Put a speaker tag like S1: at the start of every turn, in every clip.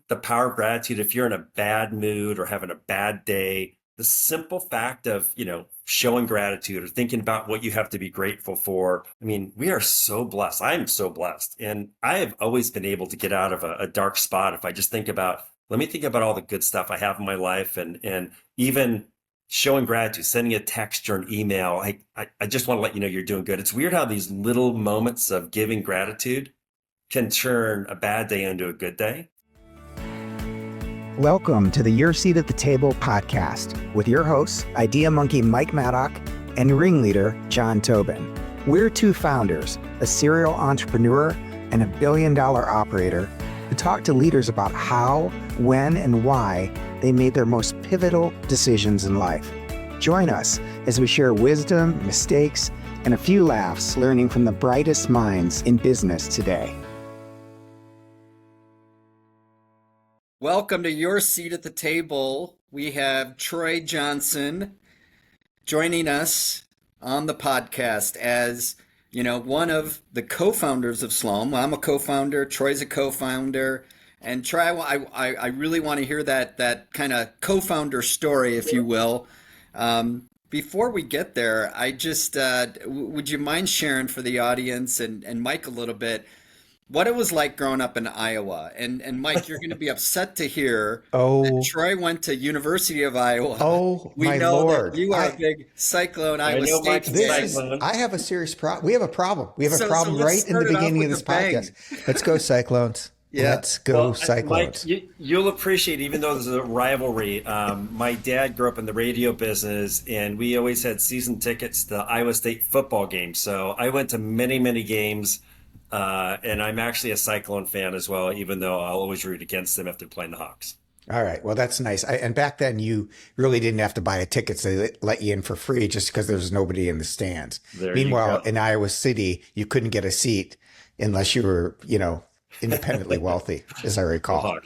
S1: the power of gratitude. If you're in a bad mood or having a bad day, the simple fact of, showing gratitude or thinking about what you have to be grateful for. I mean, we are so blessed. I'm so blessed. And I have always been able to get out of a dark spot if I just let me think about all the good stuff I have in my life, and even showing gratitude, sending a text or an email. I just want to let you know you're doing good. It's weird how these little moments of giving gratitude can turn a bad day into a good day.
S2: Welcome to the Your Seat at the Table podcast with your hosts, Idea Monkey Mike Maddock and ringleader John Tobin. We're two founders, a serial entrepreneur and a billion-dollar operator, who talk to leaders about how, when, and why they made their most pivotal decisions in life. Join us as we share wisdom, mistakes, and a few laughs learning from the brightest minds in business today.
S3: Welcome to Your Seat at the Table. We have Troy Johnson joining us on the podcast as, one of the co-founders of Slalom. I'm a co-founder, Troy's a co-founder, and Troy, I really want to hear that kind of co-founder story, if you will. Before we get there, I just, would you mind sharing for the audience and Mike a little bit what it was like growing up in Iowa? And Mike, you're going to be upset to hear that Troy went to University of Iowa.
S4: Oh,
S3: we
S4: my
S3: know
S4: Lord.
S3: that you are a big Cyclone Iowa State fan.
S4: I have a serious problem. We have a problem. We have a problem
S3: let's
S4: right in the
S3: start it off
S4: beginning of
S3: with
S4: this
S3: a bang.
S4: podcast. Let's go Cyclones.
S3: Yeah.
S4: Let's go Cyclones.
S1: Mike, you'll appreciate, even though there's a rivalry, my dad grew up in the radio business, and we always had season tickets to Iowa State football games. So I went to many, many games. And I'm actually a Cyclone fan as well, even though I'll always root against them after playing the Hawks.
S4: All right. Well, that's nice. And back then you really didn't have to buy a ticket. So they let you in for free just because there's nobody in the stands. Meanwhile, in Iowa City, you couldn't get a seat unless you were, independently wealthy, as I recall.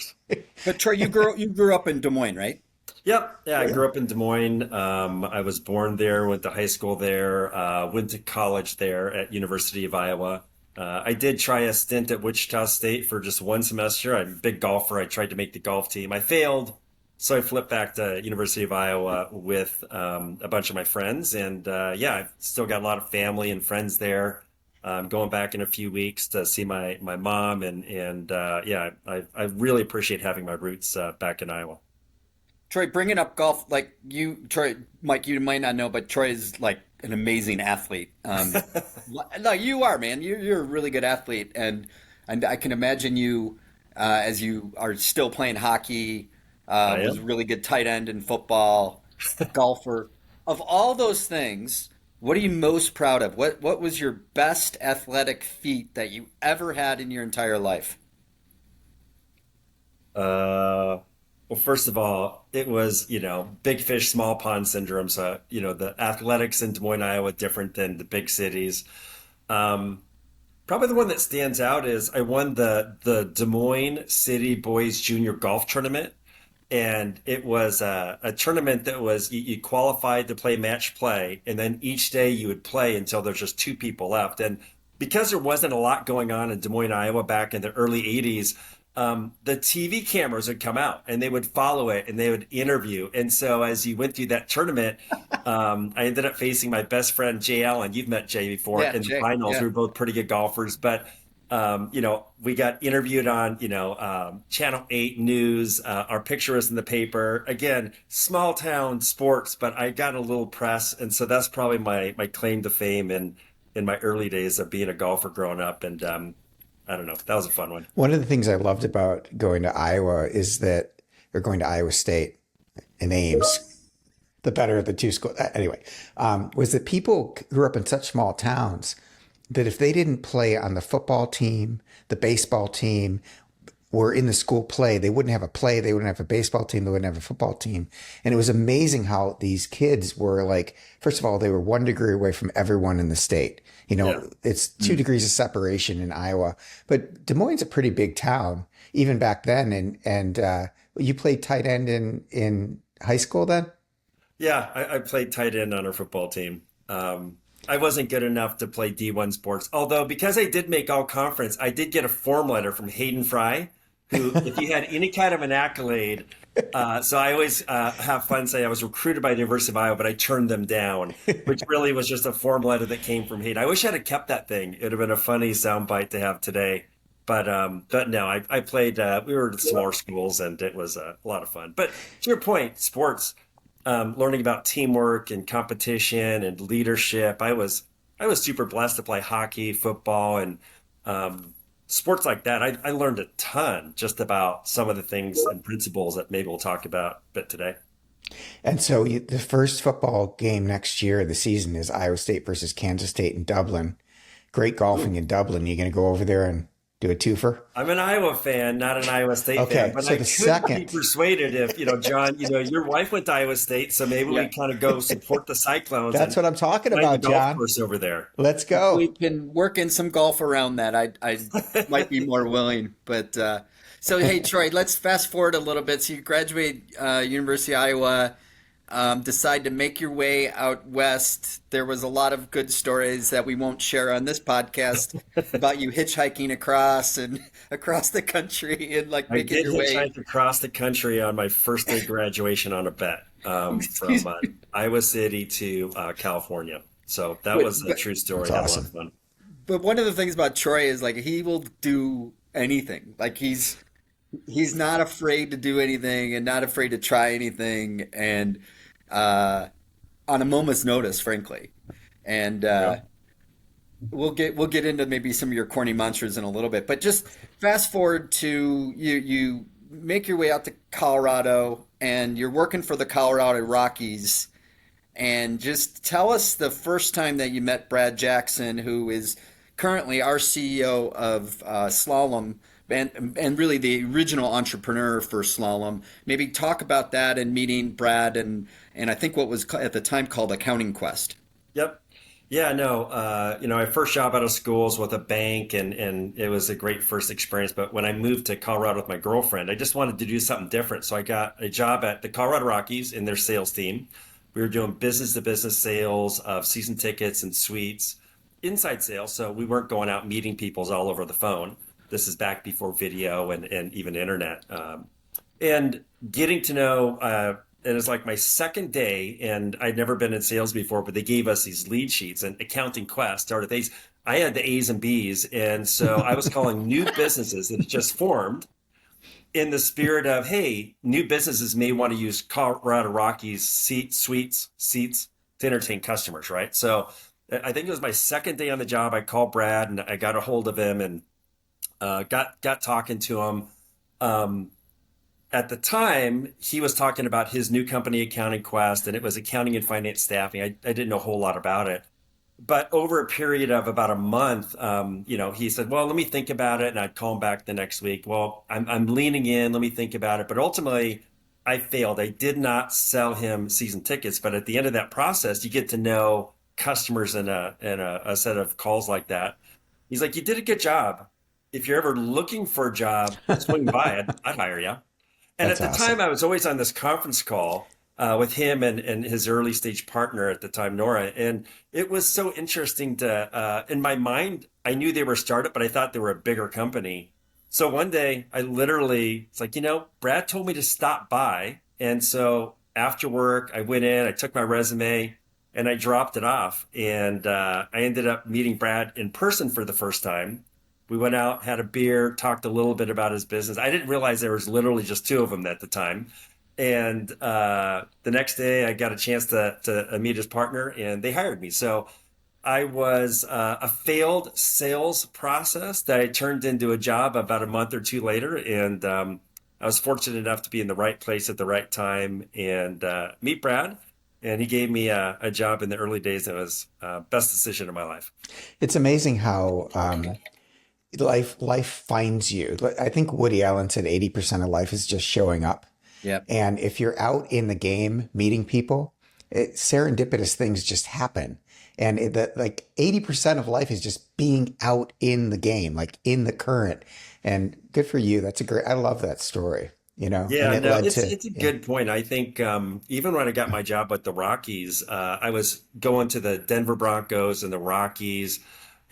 S3: But Troy, you grew up in Des Moines, right?
S1: Yep. Yeah, I grew up in Des Moines. I was born there, went to high school there, went to college there at University of Iowa. I did try a stint at Wichita State for just one semester. I'm a big golfer. I tried to make the golf team. I failed, so I flipped back to University of Iowa with a bunch of my friends. And I've still got a lot of family and friends there. I'm going back in a few weeks to see my mom. I really appreciate having my roots back in Iowa.
S3: Troy, bringing up golf, Troy, Mike, you might not know, but Troy is like an amazing athlete. No, you are, man. You're a really good athlete, and I can imagine you as you are still playing hockey. Was a really good tight end in football, golfer. Of all those things, what are you most proud of? What was your best athletic feat that you ever had in your entire life?
S1: Well, first of all, it was, big fish, small pond syndrome. So, the athletics in Des Moines, Iowa, different than the big cities. Probably the one that stands out is I won the Des Moines City Boys Junior Golf Tournament. And it was a tournament that was, you qualified to play match play. And then each day you would play until there's just two people left. And because there wasn't a lot going on in Des Moines, Iowa back in the early 80s, the TV cameras would come out and they would follow it and they would interview. And so as you went through that tournament, I ended up facing my best friend, Jay Allen. You've met Jay before in the finals. We were both pretty good golfers, but, we got interviewed on, Channel 8 News. Our picture was in the paper. Again, small town sports, but I got a little press. And so that's probably my claim to fame in my early days of being a golfer growing up. And, I don't know. That was a fun one.
S4: One of the things I loved about going to Iowa or going to Iowa State in Ames, the better of the two schools. Anyway, was that people grew up in such small towns that if they didn't play on the football team, the baseball team, were in the school play, they wouldn't have a play. They wouldn't have a baseball team. They wouldn't have a football team. And it was amazing how these kids were like, first of all, they were 1 degree away from everyone in the state. It's 2 degrees of separation in Iowa, but Des Moines is a pretty big town even back then. And you played tight end in high school then?
S1: Yeah, I played tight end on our football team. I wasn't good enough to play D1 sports, although because I did make all conference, I did get a form letter from Hayden Fry, who, if you had any kind of an accolade, so I always have fun saying I was recruited by the University of Iowa, but I turned them down, which really was just a form letter that came from hate. I wish I'd have kept that thing. It would have been a funny soundbite to have today. But no, I played. We were at smaller schools, and it was a lot of fun. But to your point, sports, learning about teamwork and competition and leadership. I was super blessed to play hockey, football, and sports like that. I learned a ton just about some of the things and principles that maybe we'll talk about a bit today.
S4: And so the first football game next year of the season is Iowa State versus Kansas State in Dublin. Great golfing in Dublin. You going to go over there and do a twofer?
S1: I'm an Iowa fan, not an Iowa State fan, but
S4: so
S1: I
S4: the
S1: could be
S4: second,
S1: persuaded if, John, your wife went to Iowa State, so maybe we kind of go support the Cyclones
S4: that's
S1: and
S4: what I'm talking
S1: find the
S4: about,
S1: golf
S4: John.
S1: course over there.
S4: Let's
S3: We
S4: go.
S3: can work in some golf around that. I might be more willing, but so hey, Troy, let's fast forward a little bit. So you graduate University of Iowa, decide to make your way out west. There was a lot of good stories that we won't share on this podcast about you hitchhiking across the country and like
S1: I
S3: making
S1: did
S3: your way.
S1: hitchhike across the country on my first day graduation on a bet from Iowa City to California. So that
S3: But,
S1: was a
S3: but
S1: true story.
S4: That's
S1: Had a lot
S4: awesome.
S1: of fun.
S3: but one of the things about Troy is like he will do anything. Like he's not afraid to do anything and not afraid to try anything and uh, on a moment's notice, frankly. And
S1: Yeah.
S3: we'll get into maybe some of your corny monsters in a little bit, but just fast forward to you make your way out to Colorado and you're working for the Colorado Rockies. And just tell us the first time that you met Brad Jackson, who is currently our CEO of Slalom and really the original entrepreneur for Slalom. Maybe talk about that and meeting Brad and I think what was at the time called Accounting Quest.
S1: Yep. Yeah, no, my first job out of school was with a bank and it was a great first experience. But when I moved to Colorado with my girlfriend, I just wanted to do something different. So I got a job at the Colorado Rockies in their sales team. We were doing business to business sales of season tickets and suites, inside sales. So we weren't going out meeting peoples all over the phone. This is back before video and even internet. And getting to know, and it's like my second day, and I'd never been in sales before, but they gave us these lead sheets and Accounting Quest started with A's. I had the A's and B's. And so I was calling new businesses that had just formed in the spirit of, hey, new businesses may want to use Colorado Rockies seats to entertain customers, right? So I think it was my second day on the job. I called Brad and I got a hold of him and got talking to him. At the time, he was talking about his new company, Accounting Quest, and it was accounting and finance staffing. I didn't know a whole lot about it. But over a period of about a month, he said, well, let me think about it. And I'd call him back the next week. Well, I'm leaning in. Let me think about it. But ultimately, I failed. I did not sell him season tickets. But at the end of that process, you get to know customers in a set of calls like that. He's like, you did a good job. If you're ever looking for a job, swing by it. I'd hire you. And at
S4: That's
S1: the
S4: awesome.
S1: time, I was always on this conference call with him and his early stage partner at the time, Nora. And it was so interesting in my mind, I knew they were a startup, but I thought they were a bigger company. So one day it's like, Brad told me to stop by. And so after work, I went in, I took my resume and I dropped it off. And I ended up meeting Brad in person for the first time. We went out, had a beer, talked a little bit about his business. I didn't realize there was literally just two of them at the time. And the next day, I got a chance to meet his partner, and they hired me. So I was a failed sales process that I turned into a job about a month or two later. And I was fortunate enough to be in the right place at the right time and meet Brad. And he gave me a job in the early days. It was best decision of my life.
S4: It's amazing how life finds you. I think Woody Allen said 80% of life is just showing up.
S3: Yep.
S4: And if you're out in the game meeting people, serendipitous things just happen. And 80% of life is just being out in the game, like in the current. And good for you. I love that story, and
S1: Yeah,
S4: it
S1: no,
S4: led to,
S1: it's a good point. I think even when I got my job with the Rockies, I was going to the Denver Broncos and the Rockies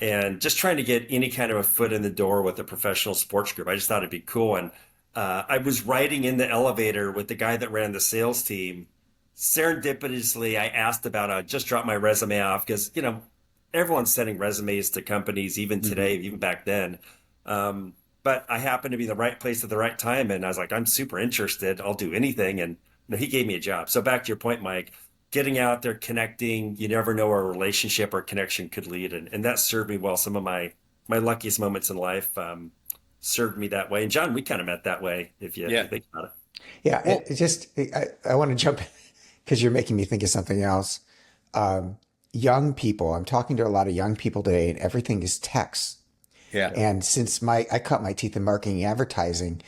S1: and just trying to get any kind of a foot in the door with a professional sports group. I just thought it'd be cool. And I was riding in the elevator with the guy that ran the sales team. Serendipitously, I asked about, just dropped my resume off because, everyone's sending resumes to companies, even
S3: Hmm.
S1: today, even back then. But I happened to be in the right place at the right time. And I was like, I'm super interested. I'll do anything. And he gave me a job. So back to your point, Mike, getting out there, connecting, you never know where a relationship or connection could lead. And that served me well. Some of my luckiest moments in life served me that way. And John, we kind of met that way, if you
S3: Yeah.
S1: think about it.
S4: Yeah,
S3: Well,
S4: I want to jump in because you're making me think of something else. Um, Young people, I'm talking to a lot of young people today, and everything is text.
S3: yeah.
S4: And since I cut my teeth in marketing and advertising,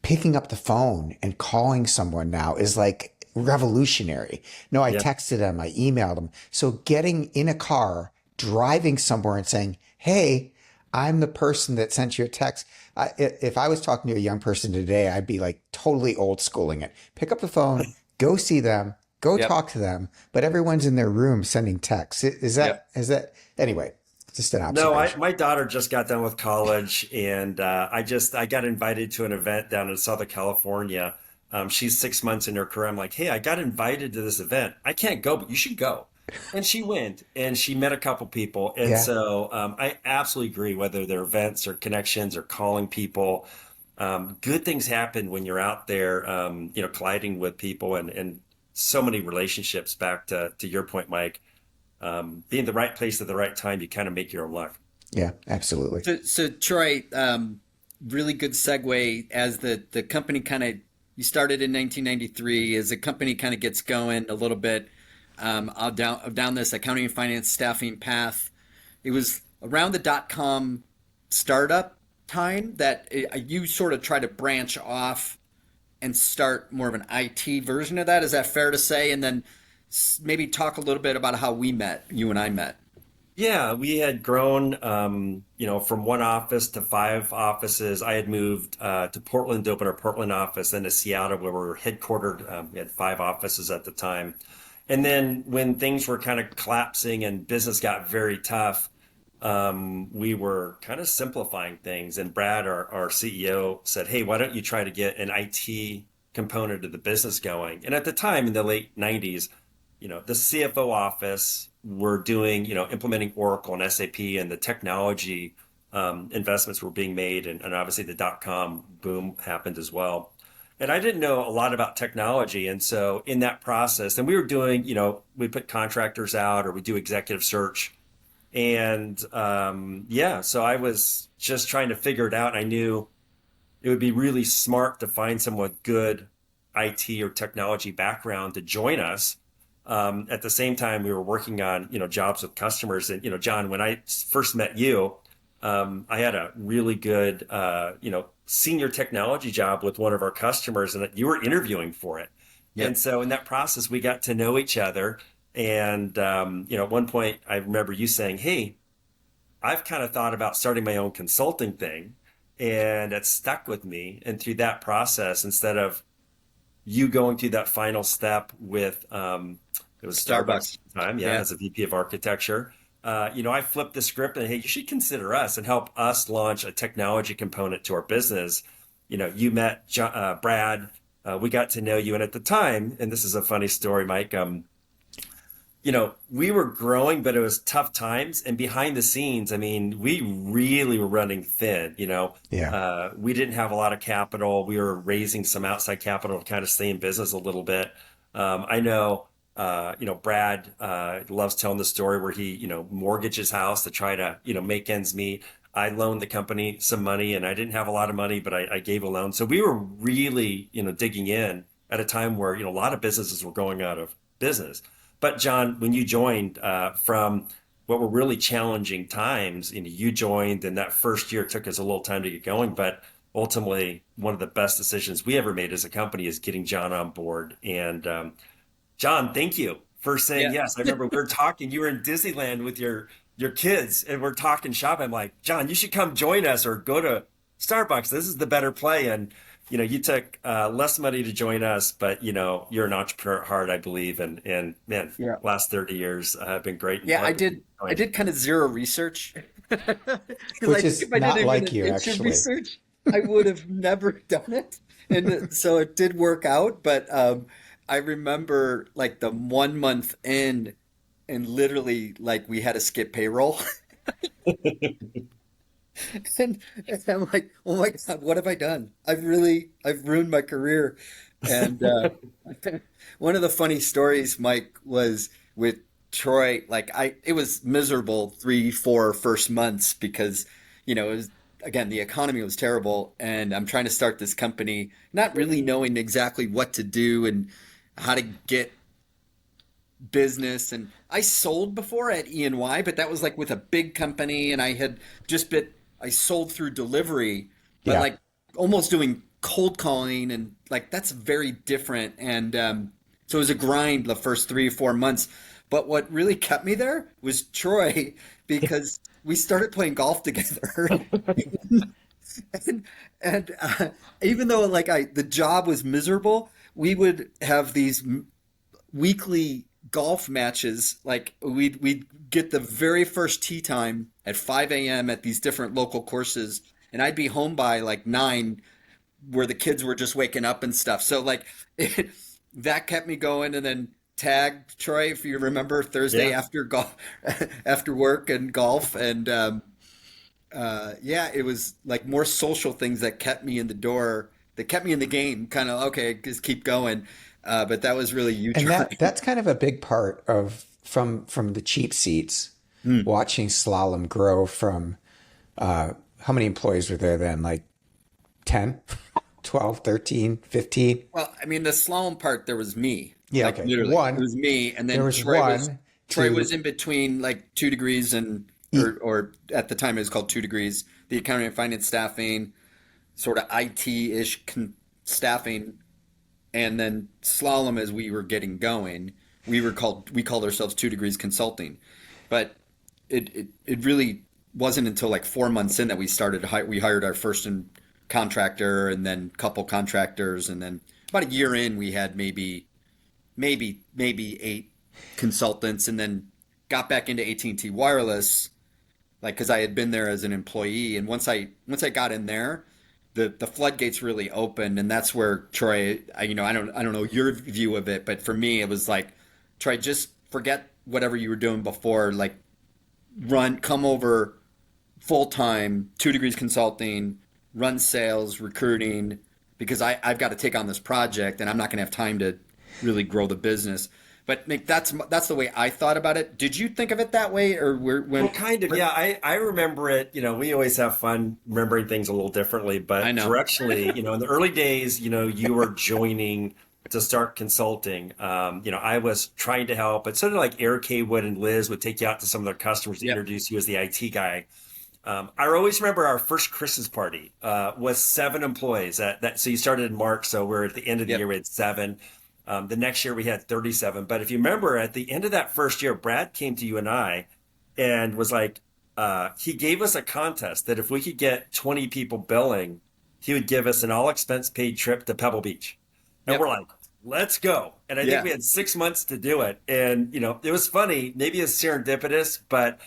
S4: picking up the phone and calling someone now is like revolutionary. No, I
S1: Yeah.
S4: texted them, I emailed them. So getting in a car, driving somewhere and saying, "Hey, I'm the person that sent you a text." If I was talking to a young person today, I'd be like totally old schooling it. Pick up the phone, go see them, go
S3: Yep.
S4: talk to them, but everyone's in their room sending texts.
S3: Yep.
S4: Is that anyway? Just an
S1: No,
S4: observation.
S1: my daughter just got done with college, and I got invited to an event down in Southern California. She's 6 months in her career. I'm like, hey, I got invited to this event. I can't go, but you should go. And she went, and she met a couple people. And
S4: Yeah.
S1: so I absolutely agree, whether they're events or connections or calling people. Good things happen when you're out there, colliding with people, and so many relationships. Back to your point, Mike, being the right place at the right time, you kind of make your own luck.
S4: Yeah, absolutely.
S3: So Troy, really good segue as the company kind of you started in 1993 as the company kind of gets going a little bit down this accounting and finance staffing path. It was around the .com startup time that you sort of try to branch off and start more of an IT version of that. Is that fair to say? And then maybe talk a little bit about how we met, you and I met.
S1: Yeah, we had grown, from one office to five offices. I had moved to Portland to open our Portland office, and to Seattle, where we were headquartered. We had five offices at the time. And then when things were kind of collapsing and business got very tough, we were kind of simplifying things. And Brad, our CEO, said, "Hey, why don't you try to get an IT component of the business going?" And at the time, in the late 90s, the CFO office were doing, implementing Oracle and SAP, and the technology investments were being made. And obviously the .com boom happened as well. And I didn't know a lot about technology. And so in that process, and we were doing, we put contractors out or we do executive search. And yeah, so I was just trying to figure it out. And I knew it would be really smart to find someone with good IT or technology background to join us. At the same time, we were working on, jobs with customers. And, John, when I first met you, I had a really good, senior technology job with one of our customers, and you were interviewing for it. And
S3: Yep.
S1: so in that process, we got to know each other. And, at one point, I remember you saying, "Hey, I've kind of thought about starting my own consulting thing." And it stuck with me. And through that process, instead of you going through that final step with it was Starbucks
S3: Starbucks.
S1: at the time, yeah,
S3: Yeah.
S1: as a VP of architecture. I flipped the script and, hey, you should consider us and help us launch a technology component to our business. You met Brad, we got to know you, and at the time, and this is a funny story, Mike. We were growing, but it was tough times. And behind the scenes, I mean, we really were running thin.
S4: Yeah.
S1: We didn't have a lot of capital. We were raising some outside capital to kind of stay in business a little bit. I know, Brad loves telling the story where he, mortgaged his house to try to, make ends meet. I loaned the company some money, and I didn't have a lot of money, but I gave a loan. So we were really, digging in at a time where, a lot of businesses were going out of business. But John, when you joined from what were really challenging times, you joined, and that first year took us a little time to get going. But ultimately, one of the best decisions we ever made as a company is getting John on board. And John, thank you for saying
S3: Yeah.
S1: yes. I remember we were talking. You were in Disneyland with your kids, and we're talking shop. I'm like, "John, you should come join us or go to Starbucks. This is the better play." And you took less money to join us, but you're an entrepreneur at heart, I believe. And man,
S3: Yeah.
S1: last 30 years have been great and
S3: Yeah, I
S1: fun.
S3: did. I did kind of zero research because I
S4: Which
S3: think
S4: is
S3: if I did
S4: not
S3: even
S4: like
S3: an
S4: you,
S3: inch of
S4: actually.
S3: research, I would have never done it. And so it did work out, but I remember like the 1 month in, and literally like we had to skip payroll. And I'm like, oh my God, what have I done? I've ruined my career. And one of the funny stories, Mike, was with Troy. Like it was miserable 3, 4 first months because, it was, again, the economy was terrible. And I'm trying to start this company, not really knowing exactly what to do and how to get business. And I sold before at E&Y, but that was like with a big company, and I sold through delivery, but
S4: Yeah.
S3: like almost doing cold calling, and like that's very different. And so it was a grind the first 3 or 4 months. But what really kept me there was Troy, because we started playing golf together. And even though like the job was miserable, we would have these weekly golf matches. Like we'd get the very first tee time at 5 a.m. at these different local courses, and I'd be home by like 9, where the kids were just waking up and stuff. So like that kept me going. And then tag Troy, if you remember, Thursday
S1: Yeah.
S3: after golf, after work and golf. And yeah, it was like more social things that kept me in the door, that kept me in the game. Kind of okay, just keep going. But that was really you,
S4: And
S3: Troy.
S4: that's kind of a big part of from the cheap seats,
S3: Hmm.
S4: watching Slalom grow from how many employees were there then? Like 10, 12, 13, 15?
S3: Well, I mean, the slalom part, there was me.
S4: Yeah,
S3: Like
S4: okay.
S3: literally, it
S4: One,
S3: was me, and
S4: there
S3: then
S4: was one,
S3: Troy was
S4: two.
S3: in between like 2 degrees and or at the time it was called 2 degrees, the accounting and finance staffing, sort of IT-ish staffing, and then slalom as we were getting going. We called ourselves 2 degrees consulting, but it really wasn't until like 4 months in that we hired our first contractor, and then couple contractors, and then about a year in we had maybe 8 consultants, and then got back into AT&T Wireless, like because I had been there as an employee. And once I got in there, the floodgates really opened. And that's where Troy, I don't know your view of it, but for me it was like, Troy, just forget whatever you were doing before, like come over full time, 2 degrees consulting, run sales, recruiting, because I've got to take on this project, and I'm not going to have time to really grow the business. But Nick, that's the way I thought about it. Did you think of it that way, or
S1: Well, kind of, yeah. I remember it. We always have fun remembering things a little differently,
S3: I
S1: but
S3: know.
S1: directionally, in the early days, you were joining to start consulting. I was trying to help, but sort of like Eric Haywood and Liz would take you out to some of their customers to
S3: Yep.
S1: introduce you as the IT guy. I always remember our first Christmas party was 7 employees. So you started in March, so we're at the end of the year,
S3: Yep.
S1: we had 7. The next year we had 37. But if you remember, at the end of that first year, Brad came to you and I and was like, he gave us a contest that if we could get 20 people billing, he would give us an all expense paid trip to Pebble Beach. And we're
S3: Yep.
S1: like, let's go. And I think
S3: Yeah.
S1: we had 6 months to do it. And, it was funny, maybe it's serendipitous, but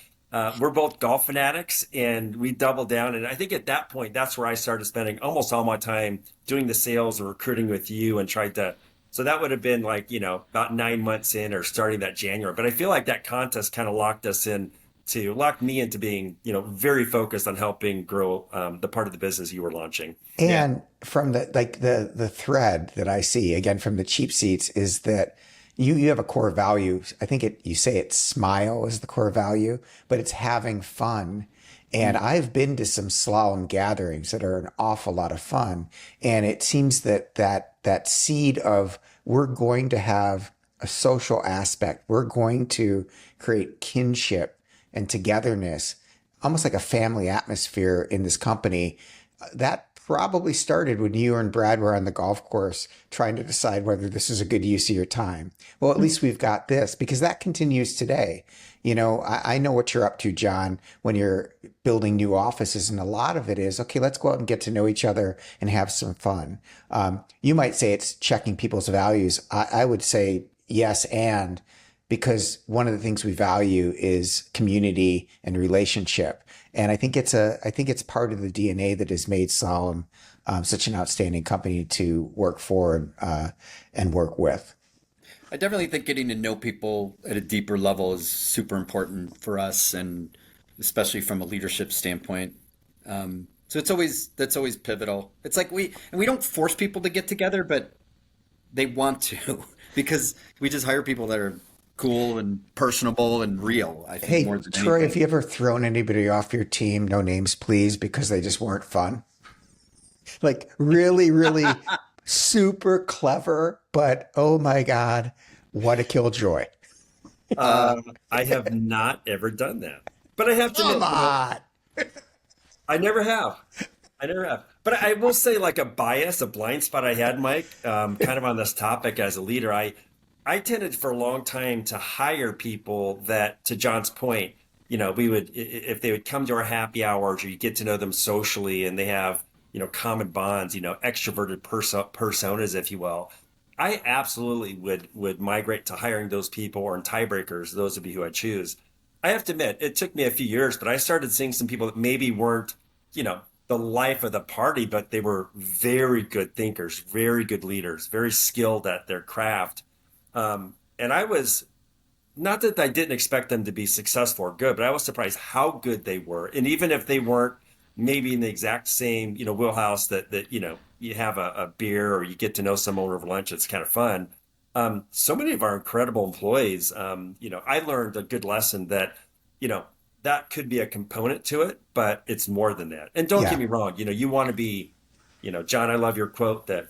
S1: we're both golf fanatics, and we doubled down. And I think at that point, that's where I started spending almost all my time doing the sales or recruiting with you, and tried to. So that would have been like, about 9 months in, or starting that January. But I feel like that contest kind of locked me into being, very focused on helping grow the part of the business you were launching.
S3: Yeah.
S4: And from the thread that I see again from the cheap seats is that you have a core value. I think you say it's smile is the core value, but it's having fun. And I've been to some slalom gatherings that are an awful lot of fun. And it seems that seed of we're going to have a social aspect. We're going to create kinship and togetherness, almost like a family atmosphere in this company. That probably started when you and Brad were on the golf course trying to decide whether this is a good use of your time. Well, at least we've got this, because that continues today. I know what you're up to, John, when you're building new offices, and a lot of it is, okay, let's go out and get to know each other and have some fun. You might say it's checking people's values. I would say yes, and because one of the things we value is community and relationship. And I think it's part of the DNA that has made Slalom such an outstanding company to work for and work with.
S3: I definitely think getting to know people at a deeper level is super important for us, and especially from a leadership standpoint. So that's always pivotal. It's like we don't force people to get together, but they want to because we just hire people that are cool and personable and real, I think,
S4: Hey,
S3: more than
S4: Troy, have
S3: anything.
S4: you ever thrown anybody off your team, no names, please, because they just weren't fun? Like really, really super clever, but oh my God, what a killjoy.
S1: I have not ever done that, but I have to
S4: Come
S1: admit,
S4: on.
S1: I never have. I never have. But I will say, like a bias, a blind spot I had, Mike, kind of on this topic as a leader. I tended for a long time to hire people that, to John's point, we would, if they would come to our happy hours or you get to know them socially and they have, common bonds, extroverted personas, if you will. I absolutely would migrate to hiring those people or in tiebreakers, those would be who I choose. I have to admit, it took me a few years, but I started seeing some people that maybe weren't, the life of the party, but they were very good thinkers, very good leaders, very skilled at their craft. And I was not that I didn't expect them to be successful or good, but I was surprised how good they were. And even if they weren't maybe in the exact same, wheelhouse that you have a beer or you get to know someone over lunch, it's kind of fun. So many of our incredible employees, I learned a good lesson that, you know, that could be a component to it, but it's more than that. And don't get
S4: Yeah.
S1: me wrong, you want to be, John, I love your quote that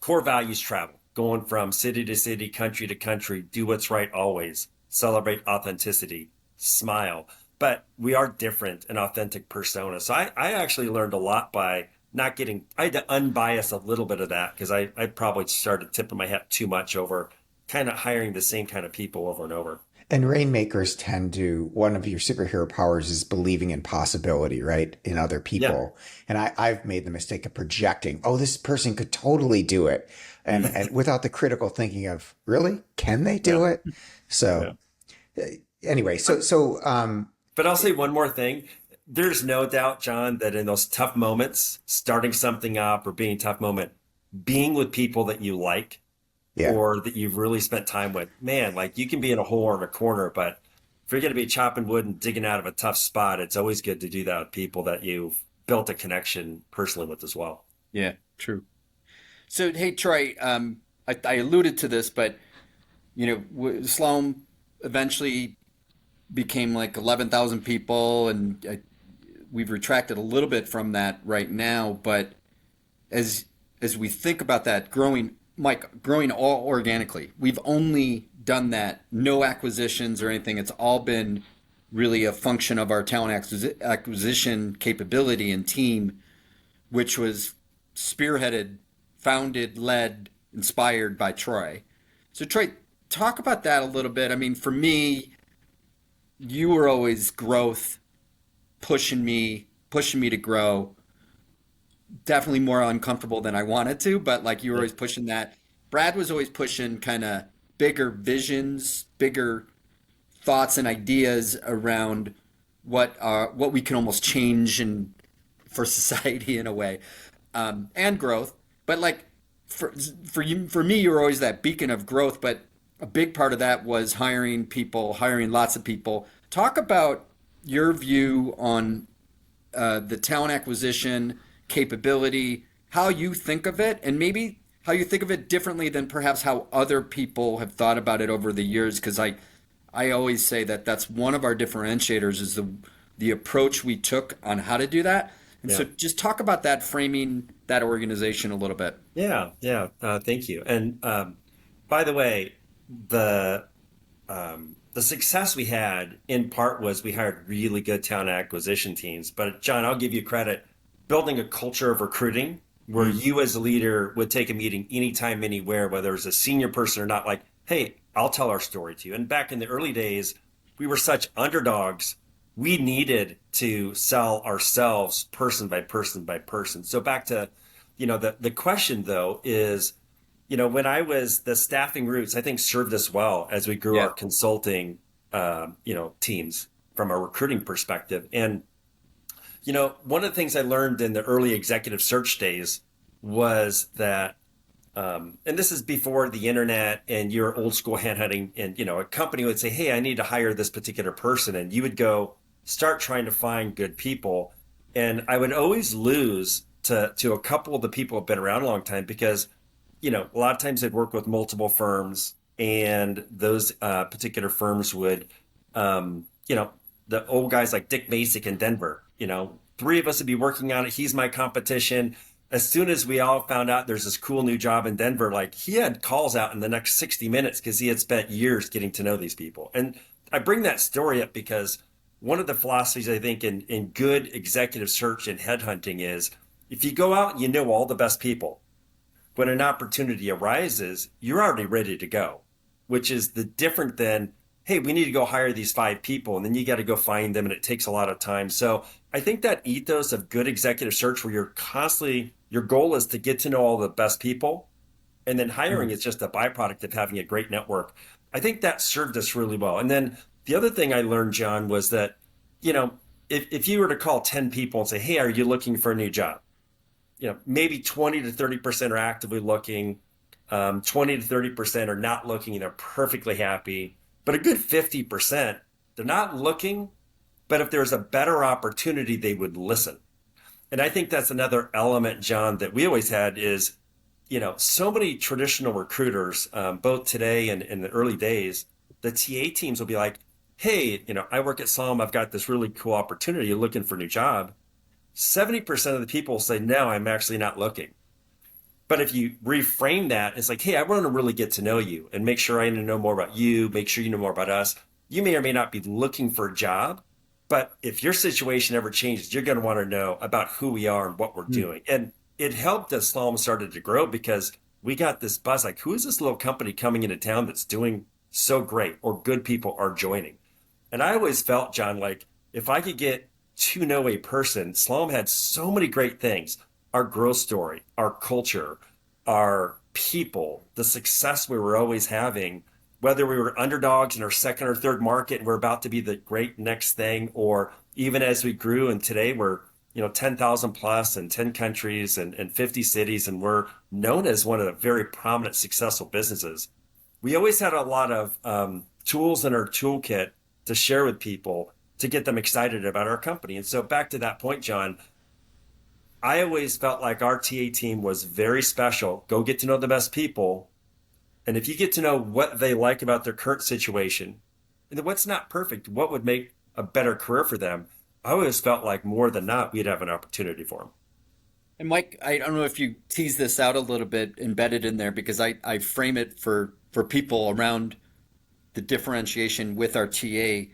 S1: core values travel, going from city to city, country to country, do what's right always, celebrate authenticity, smile. But we are different and authentic personas. So I actually learned a lot by not getting, I had to unbias a little bit of that because I probably started tipping my hat too much over kind of hiring the same kind of people over and over.
S4: And rainmakers tend to, one of your superhero powers is believing in possibility, right? In other
S1: Yeah.
S4: people. And I've made the mistake of projecting, oh, this person could totally do it. And without the critical thinking of, really? Can they
S1: Yeah.
S4: do it? So
S1: Yeah.
S4: uh, anyway, so
S1: But I'll say one more thing. There's no doubt, John, that in those tough moments, starting something up or being a tough moment, being with people that you like
S4: yeah.
S1: or that you've really spent time with, man, like you can be in a hole or in a corner, but if you're going to be chopping wood and digging out of a tough spot, it's always good to do that with people that you've built a connection personally with as well.
S3: Yeah, true. So, hey, Troy, I alluded to this, but Sloan eventually became like 11,000 people, and we've retracted a little bit from that right now. But as as we think about that growing, Mike, growing all organically, we've only done that, no acquisitions or anything. It's all been really a function of our talent acquisition capability and team, which was spearheaded, founded, led, inspired by Troy. So, Troy, talk about that a little bit. I mean, for me, you were always growth, pushing me to grow. Definitely more uncomfortable than I wanted to, but like you were
S1: Yeah.
S3: always pushing that. Brad was always pushing kind of bigger visions, bigger thoughts and ideas around what we can almost change and for society in a way, and growth. But like for me, you were always that beacon of growth. But a big part of that was hiring people, hiring lots of people. Talk about your view on the talent acquisition capability, how you think of it, and maybe how you think of it differently than perhaps how other people have thought about it over the years. Because I always say that that's one of our differentiators is the approach we took on how to do that. And
S1: Yeah.
S3: so just talk about that, framing that organization a little bit.
S1: Yeah. Yeah. Thank you. And by the way, the the success we had in part was we hired really good talent acquisition teams. But John, I'll give you credit building a culture of recruiting where
S3: Mm.
S1: you as a leader would take a meeting anytime, anywhere, whether it's a senior person or not, like, hey, I'll tell our story to you. And back in the early days, we were such underdogs. We needed to sell ourselves person by person by person. So back to, the question though is when I was the staffing routes, I think served us well as we grew
S3: Yeah.
S1: our consulting, teams from a recruiting perspective. And, one of the things I learned in the early executive search days was that, and this is before the internet and your old school handhunting, and, a company would say, hey, I need to hire this particular person. And you would go start trying to find good people. And I would always lose to a couple of the people who have been around a long time because a lot of times they'd work with multiple firms, and those particular firms would, the old guys like Dick Masick in Denver, three of us would be working on it. He's my competition. As soon as we all found out there's this cool new job in Denver, like he had calls out in the next 60 minutes because he had spent years getting to know these people. And I bring that story up because one of the philosophies I think in good executive search and headhunting is if you go out and you know all the best people, when an opportunity arises, you're already ready to go, which is the different than, hey, we need to go hire these 5 people, and then you got to go find them, and it takes a lot of time. So I think that ethos of good executive search, where you're constantly, your goal is to get to know all the best people, and then hiring is just a byproduct of having a great network. I think that served us really well. And then the other thing I learned, John, was that, if you were to call 10 people and say, hey, are you looking for a new job? Maybe 20 to 30% are actively looking, 20 to 30% are not looking and they're perfectly happy. But a good 50%, they're not looking, but if there's a better opportunity, they would listen. And I think that's another element, John, that we always had is, so many traditional recruiters, both today and in the early days, the TA teams will be like, hey, I work at Slalom. I've got this really cool opportunity. You're looking for a new job. 70% of the people say, no, I'm actually not looking. But if you reframe that, it's like, hey, I want to really get to know you and make sure I know more about you, make sure you know more about us. You may or may not be looking for a job, but if your situation ever changes, you're going to want to know about who we are and what we're doing. And it helped as Slalom started to grow because we got this buzz, like, who is this little company coming into town that's doing so great, or good people are joining? And I always felt, John, like if I could get to know a person, Slalom had so many great things. Our growth story, our culture, our people, the success we were always having, whether we were underdogs in our second or third market and we're about to be the great next thing, or even as we grew and today we're 10,000 plus in 10 countries and 50 cities, and we're known as one of the very prominent successful businesses. We always had a lot of tools in our toolkit to share with people to get them excited about our company. And so back to that point, John, I always felt like our TA team was very special. Go get to know the best people. And if you get to know what they like about their current situation, and what's not perfect, what would make a better career for them, I always felt like more than not, we'd have an opportunity for them.
S3: And Mike, I don't know if you tease this out a little bit embedded in there, because I frame it for people around the differentiation with our TA.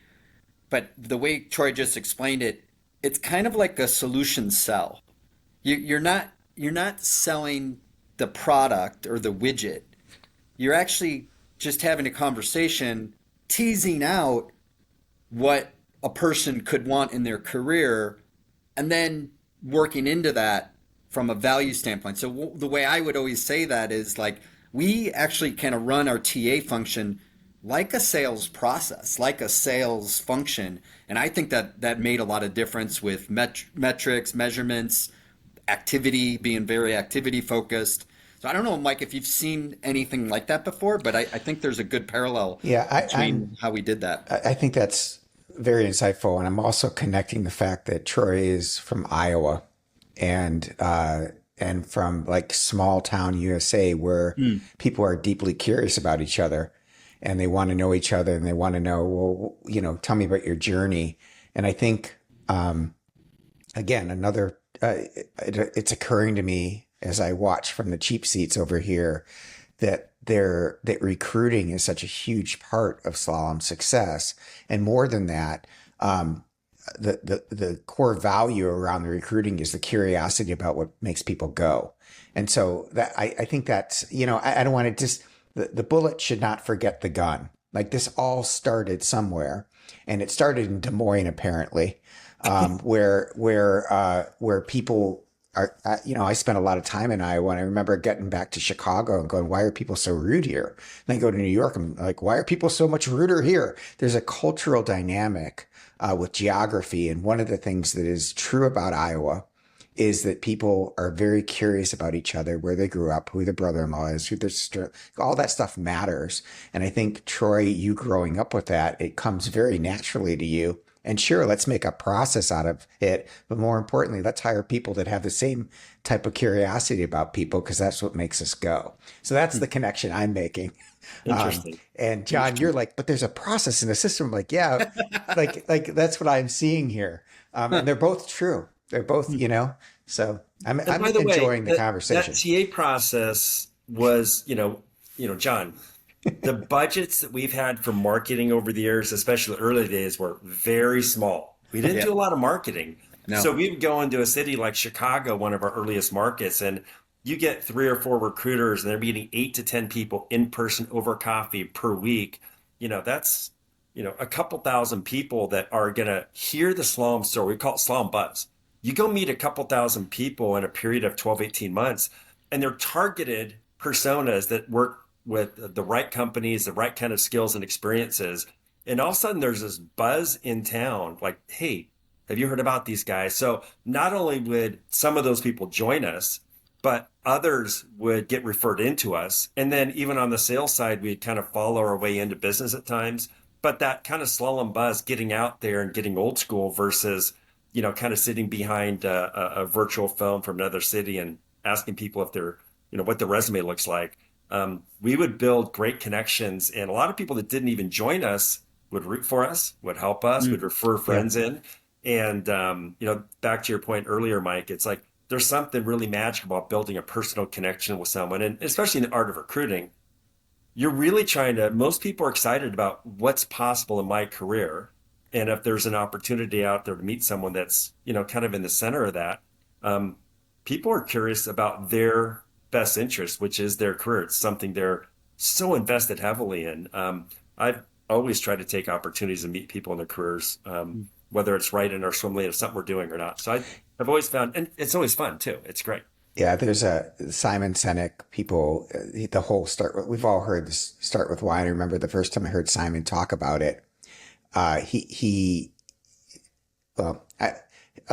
S3: But the way Troy just explained it, it's kind of like a solution sell. You're not selling the product or the widget. You're actually just having a conversation, teasing out what a person could want in their career, and then working into that from a value standpoint. So the way I would always say that is like, we actually kind of run our TA function like a sales process, like a sales function. And I think that made a lot of difference with metrics, measurements, activity, being very activity focused. So I don't know, Mike, if you've seen anything like that before, but I think there's a good parallel between how we did that.
S4: I think that's very insightful. And I'm also connecting the fact that Troy is from Iowa and from like small town USA, where people are deeply curious about each other and they want to know each other, and they want to know, well, tell me about your journey. And I think, again, it's occurring to me as I watch from the cheap seats over here that recruiting is such a huge part of Slalom's success. And more than that, the core value around the recruiting is the curiosity about what makes people go. And so that I think that's, I don't want to just, the bullet should not forget the gun. Like, this all started somewhere, and it started in Des Moines, apparently, where people I spent a lot of time in Iowa, and I remember getting back to Chicago and going, why are people so rude here? And I go to New York, I'm like, why are people so much ruder here? There's a cultural dynamic with geography. And one of the things that is true about Iowa is that people are very curious about each other, where they grew up, who their brother-in-law is, who their sister, all that stuff matters. And I think, Troy, you growing up with that, it comes very naturally to you. And sure, let's make a process out of it. But more importantly, let's hire people that have the same type of curiosity about people, because that's what makes us go. So that's the connection I'm making.
S1: Interesting.
S4: And John, you're like, but there's a process and a system. I'm like, yeah, like that's what I'm seeing here. And they're both true. They're both, so I'm
S1: And by the way,
S4: enjoying the conversation.
S1: that TA process was, John, the budgets that we've had for marketing over the years, especially the early days, were very small. We didn't
S3: Yeah.
S1: do a lot of marketing.
S3: No.
S1: So we would go into a city like Chicago, one of our earliest markets, and you get 3 or 4 recruiters, and they're meeting 8 to 10 people in person over coffee per week. That's, a couple thousand people that are going to hear the slalom story. We call it slalom buzz. You go meet a couple thousand people in a period of 12, 18 months, and they're targeted personas that work with the right companies, the right kind of skills and experiences. And all of a sudden there's this buzz in town, like, hey, have you heard about these guys? So not only would some of those people join us, but others would get referred into us. And then even on the sales side, we'd kind of follow our way into business at times. But that kind of slalom buzz, getting out there and getting old school versus, kind of sitting behind a virtual phone from another city and asking people if they're, what the resume looks like. We would build great connections, and a lot of people that didn't even join us would root for us, would help us, would refer friends in. And, back to your point earlier, Mike, it's like there's something really magical about building a personal connection with someone. And especially in the art of recruiting, you're really most people are excited about what's possible in my career. And if there's an opportunity out there to meet someone that's, kind of in the center of that, people are curious about their best interest, which is their career. It's something they're so invested heavily in. I've always tried to take opportunities and meet people in their careers, whether it's right in our swim lane of something we're doing or not. So I've always found, and it's always fun too. It's great.
S4: Yeah, there's a Simon Sinek, people, the whole we've all heard this start with why. And I remember the first time I heard Simon talk about it. I'll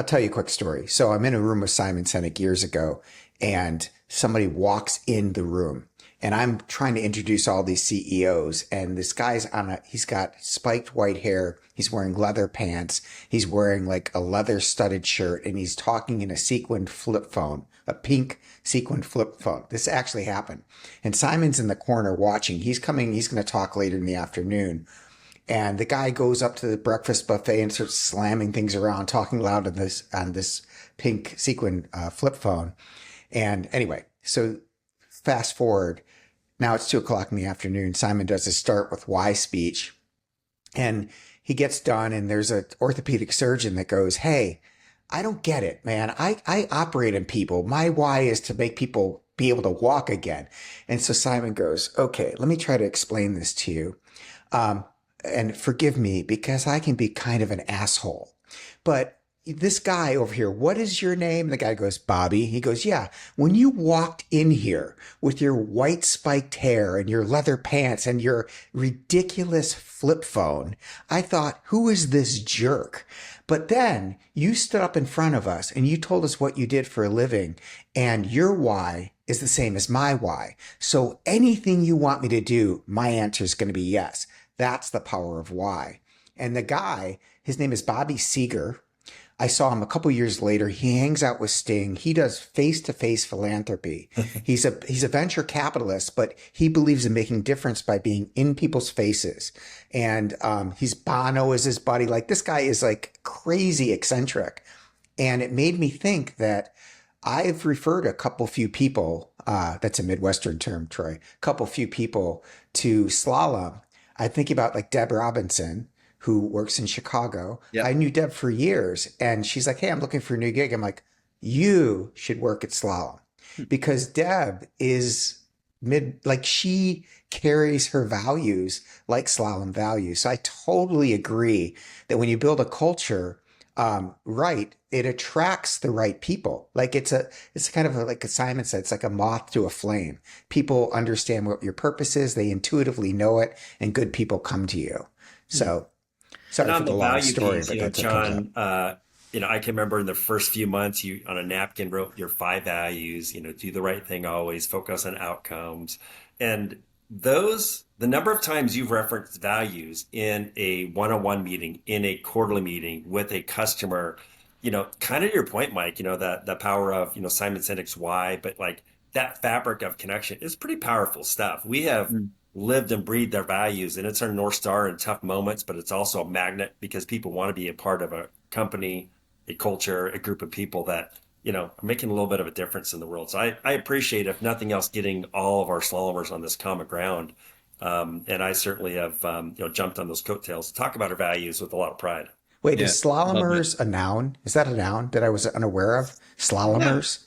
S4: tell you a quick story. So I'm in a room with Simon Sinek years ago, and somebody walks in the room, and I'm trying to introduce all these CEOs, and this guy's he's got spiked white hair. He's wearing leather pants. He's wearing like a leather studded shirt, and he's talking in a sequined flip phone, a pink sequined flip phone. This actually happened. And Simon's in the corner watching. He's coming. He's going to talk later in the afternoon. And the guy goes up to the breakfast buffet and starts slamming things around, talking loud on this pink sequin flip phone. And anyway, so fast forward. Now it's 2 o'clock in the afternoon. Simon does his start with why speech, and he gets done. And there's an orthopedic surgeon that goes, "Hey, I don't get it, man. I operate in people. My why is to make people be able to walk again." And so Simon goes, "Okay, let me try to explain this to you. And forgive me because I can be kind of an asshole. But this guy over here, what is your name?" The guy goes, "Bobby." He goes, "Yeah, when you walked in here with your white spiked hair and your leather pants and your ridiculous flip phone, I thought, who is this jerk? But then you stood up in front of us and you told us what you did for a living, and your why is the same as my why. So anything you want me to do, my answer is going to be yes." That's the power of why. And the guy, his name is Bobby Seeger. I saw him a couple years later. He hangs out with Sting. He does face-to-face philanthropy. He's a venture capitalist, but he believes in making difference by being in people's faces. And he's Bono is his buddy. Like, this guy is like crazy eccentric. And it made me think that I've referred a few people, that's a Midwestern term, Troy, few people to slalom. I think about like Deb Robinson, who works in Chicago.
S3: Yep.
S4: I knew Deb for years, and she's like, "Hey, I'm looking for a new gig." I'm like, "You should work at Slalom," because Deb is she carries her values like Slalom values. So I totally agree that when you build a culture right, it attracts the right people. Like it's kind of like Simon said, it's like a moth to a flame. People understand what your purpose is, they intuitively know it, and good people come to you. So
S1: And
S4: sorry for
S1: on
S4: the
S1: the
S4: long
S1: value
S4: story,
S1: piece,
S4: but that's what comes up.
S1: John, I can remember in the first few months, you on a napkin wrote your five values, do the right thing always, focus on outcomes. And the number of times you've referenced values in a one-on-one meeting, in a quarterly meeting with a customer, kind of your point, Mike, the power of, Simon Sinek's why, but like that fabric of connection is pretty powerful stuff. We have
S3: Mm.
S1: lived and breathed their values, and it's our North Star in tough moments, but it's also a magnet because people want to be a part of a company, a culture, a group of people that, are making a little bit of a difference in the world. So I appreciate, if nothing else, getting all of our slalomers on this common ground. And I certainly have, jumped on those coattails to talk about our values with a lot of pride.
S4: Wait, is
S3: Yeah, love it.
S4: slalomers a noun? Is that a noun that I was unaware of?
S1: Yeah.
S4: Slalomers?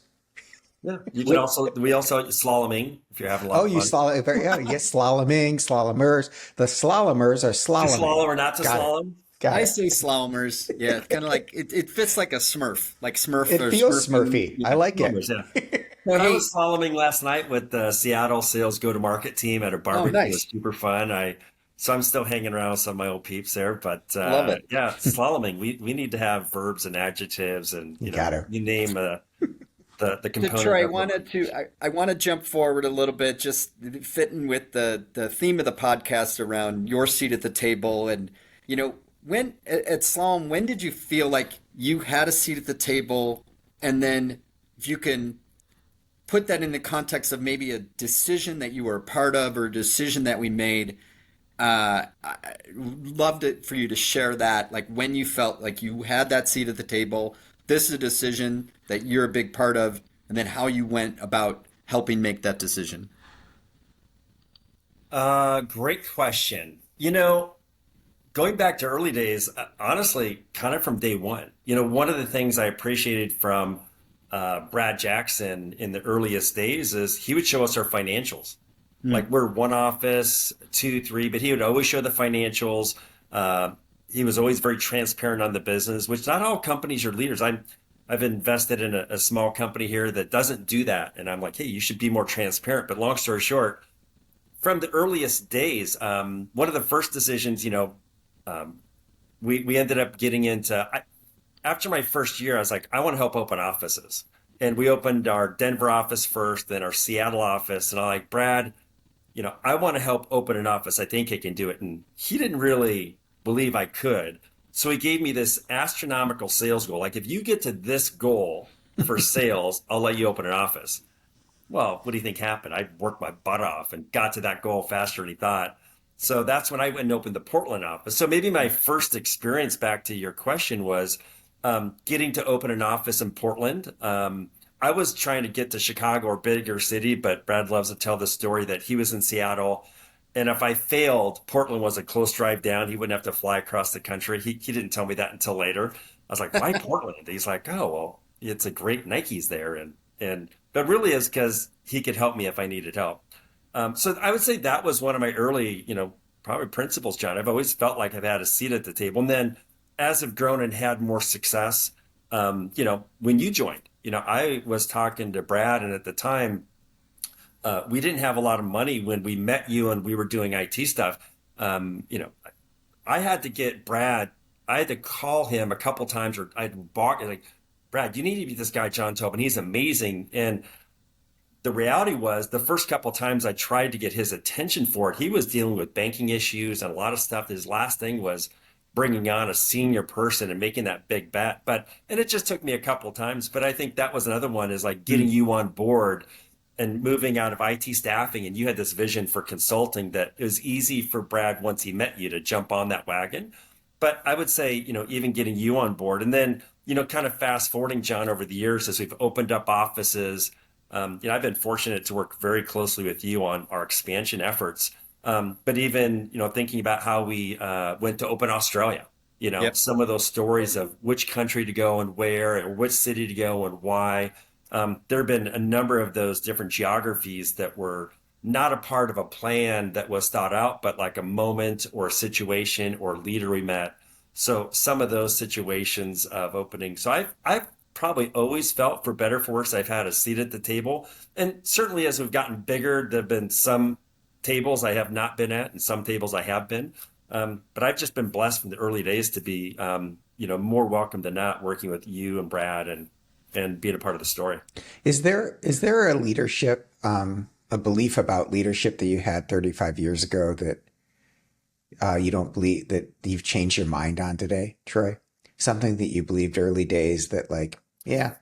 S1: Yeah.
S3: We,
S1: We also slaloming if you're having a lot
S4: Oh,
S1: of
S4: you
S1: fun.
S4: slalom, yeah, yes, slaloming, slalomers. The slalomers are
S1: To
S4: slaloming.
S1: slalom or not to
S4: Got it.
S1: slalom?
S4: Got
S3: I
S4: it.
S3: say Slalomers. Yeah, it's kind of like it fits like a Smurf, like Smurf
S4: It
S3: or
S4: feels
S3: Smurfing.
S4: Smurfy. I
S3: Yeah.
S4: like it.
S1: Slalomers, yeah.
S3: So,
S1: I
S3: hey,
S1: was slaloming last night with the Seattle sales go-to-market team at a
S3: oh,
S1: barbecue. It was
S3: nice.
S1: super fun. So I'm still hanging around with some of my old peeps there, but
S3: Love it.
S1: yeah, slaloming. We need to have verbs and adjectives, and
S4: You got to.
S1: you name the
S3: So
S1: component
S3: Troy,
S1: of the.
S3: I want to jump forward a little bit, just fitting with the theme of the podcast around your seat at the table, and when at Slalom, when did you feel like you had a seat at the table, and then if you can put that in the context of maybe a decision that you were a part of or a decision that we made. I loved it for you to share that, like when you felt like you had that seat at the table. This is a decision that you're a big part of, and then how you went about helping make that decision.
S1: Great question. Going back to early days, honestly, kind of from day one, one of the things I appreciated from Brad Jackson in the earliest days is he would show us our financials.
S3: Hmm.
S1: Like we're one office, two, three, but he would always show the financials. He was always very transparent on the business, which not all companies are leaders. I've invested in a small company here that doesn't do that, and I'm like, hey, you should be more transparent. But long story short, from the earliest days, one of the first decisions, we ended up getting into. After my first year, I was like, I want to help open offices, and we opened our Denver office first, then our Seattle office, and I'm like, Brad, I want to help open an office. I think I can do it. And he didn't really believe I could. So he gave me this astronomical sales goal. Like, if you get to this goal for sales, I'll let you open an office. Well, what do you think happened? I worked my butt off and got to that goal faster than he thought. So that's when I went and opened the Portland office. So maybe my first experience, back to your question, was getting to open an office in Portland. I was trying to get to Chicago or bigger city, but Brad loves to tell the story that he was in Seattle. And if I failed, Portland was a close drive down. He wouldn't have to fly across the country. He didn't tell me that until later. I was like, why Portland? He's like, oh, well, it's a great Nike's there. But really is because he could help me if I needed help. So I would say that was one of my early, probably principles, John. I've always felt like I've had a seat at the table. And then as I've grown and had more success, when you joined, I was talking to Brad, and at the time, we didn't have a lot of money when we met you and we were doing IT stuff. I had to get Brad, I had to call him a couple times, or I'd bark like, Brad, you need to meet this guy, John Tobin. He's amazing. And the reality was, the first couple of times I tried to get his attention for it, he was dealing with banking issues and a lot of stuff. His last thing was bringing on a senior person and making that big bet. And it just took me a couple of times. But I think that was another one, is like getting you on board and moving out of IT staffing. And you had this vision for consulting that it was easy for Brad, once he met you, to jump on that wagon. But I would say, even getting you on board, and then, kind of fast forwarding, John, over the years as we've opened up offices. I've been fortunate to work very closely with you on our expansion efforts. But even, thinking about how we went to open Australia,
S3: Yep.
S1: some of those stories of which country to go and where, or which city to go and why. There have been a number of those different geographies that were not a part of a plan that was thought out, but like a moment or a situation or leader we met. So some of those situations of opening. So I've probably always felt, for better for worse, I've had a seat at the table. And certainly as we've gotten bigger, there have been some tables I have not been at and some tables I have been. But I've just been blessed from the early days to be, more welcome than not working with you and Brad and being a part of the story.
S4: Is there a leadership, a belief about leadership that you had 35 years ago that you don't believe, that you've changed your mind on today, Troy? Something that you believed early days that, like, yeah,